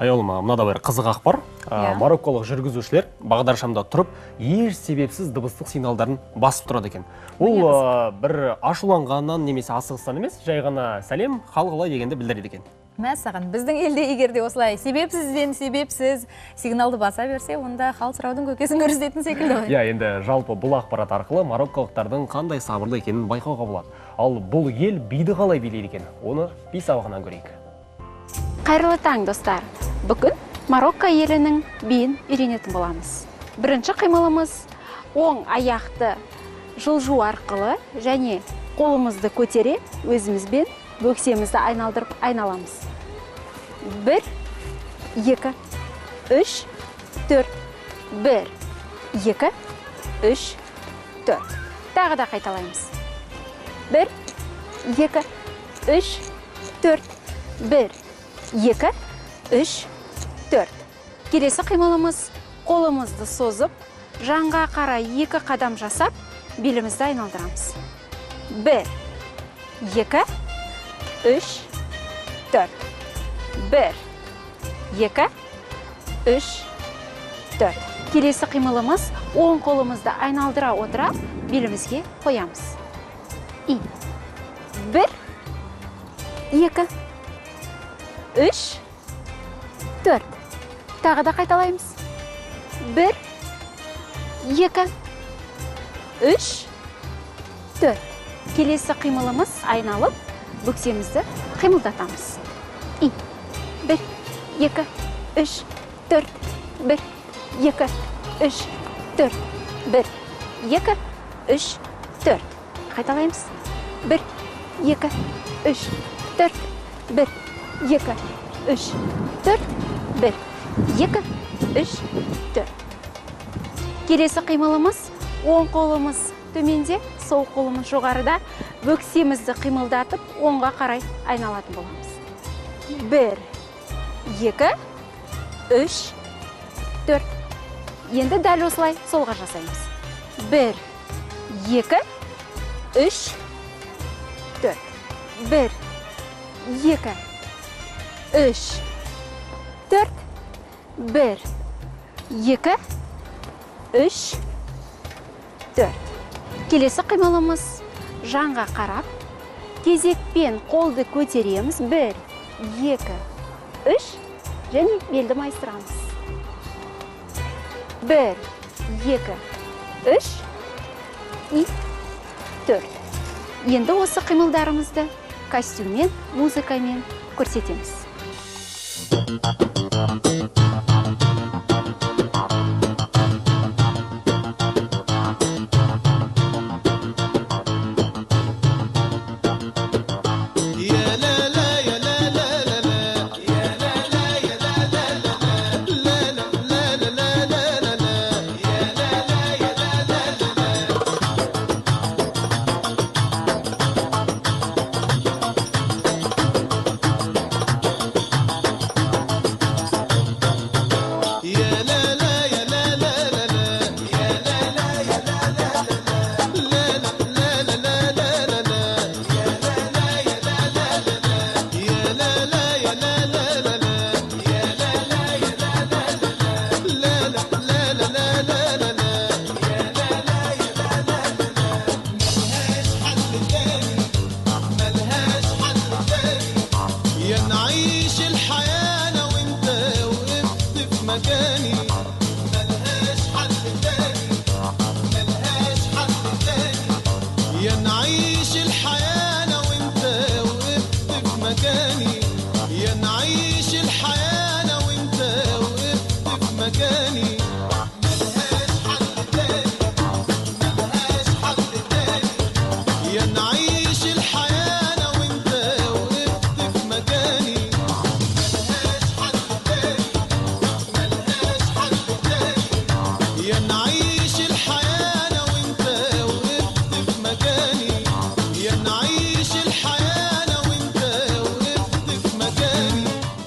Айолма, мынада бір қызық ақпар. Марокколық жүргізушілер бағдаршамда тұрып, еш себепсіз дыбыстық сигналдарын басып тұрады екен. Ол бір ашуланғаннан немесе асығыстан емес, жай ғана сәлем, хал қалай дегенді білдіреді екен. Мәссаған, біздің елде егерде осылай себепсіз сигналды баса берсе, онда хал сұраудың көкесін көрсететін секілді ғой. Енді жалпы бұл ақпарат арқылы марокколықтардың қандай сабырлы екенін байқауға болады. Ал бұл ел биді қалай билейді екен? Оны би сабағынан көрейік. Қайырлы таң, достар. Бүгін Марокко елінің биін үйренетін боламыз. Бірінші қимылымыз оң аяқты жылжу арқылы және қолымызды көтере өзімізбен бөксемізді айналдырып айналамыз. 1, 2, 3, 4. 1, 2, 3, 4. Тағы да қайталаймыз. 1, 2, 3, 4. 1, 2, 3, 4. Келесі қимылымыз қолымызды созып, жанға қарай 2 қадам жасап, белімізді айналдырамыз. 1, 2, 3, 4. 1, 2, 3, 4. Келесі қимылымыз оң қолымызды айналдыра отыра белімізге қоямыз. 1, 2, 3, 4. Тағы да қайталаймыз. 1, 2, 3, 4. Келесі қимылымыз айналып, бөксемізді қимылдатамыз. 1, 2, 3, 4. 1, 2, 3, 4. 1, 2, 3, 4. Қайталаймыз. 1, 2, 3, 4. 1, 2, 3, 4. 1, 2, 3, 4. Келесі қимылымыз оң қолымыз төменде, сол қолымыз жоғарыда, бөксемізді қимылдатып, оңға қарай айналатын боламыз. 1, 2, 3, 4. Енді дәл осылай солға жасаймыз. 1, 2, 3, 4. 1, 2, 3, 4. 1, 2, 3, 4. Келесі қимылымыз жанға қарап, кезекпен қолды көтереміз. 1, 2, 3 және белді майыстырамыз. 1, 2, 3 и 4. Енді осы қимылдарымызды костюммен, музыкамен көрсетеміз. نعيش الحياة أنا وأنت وقفت في مكاني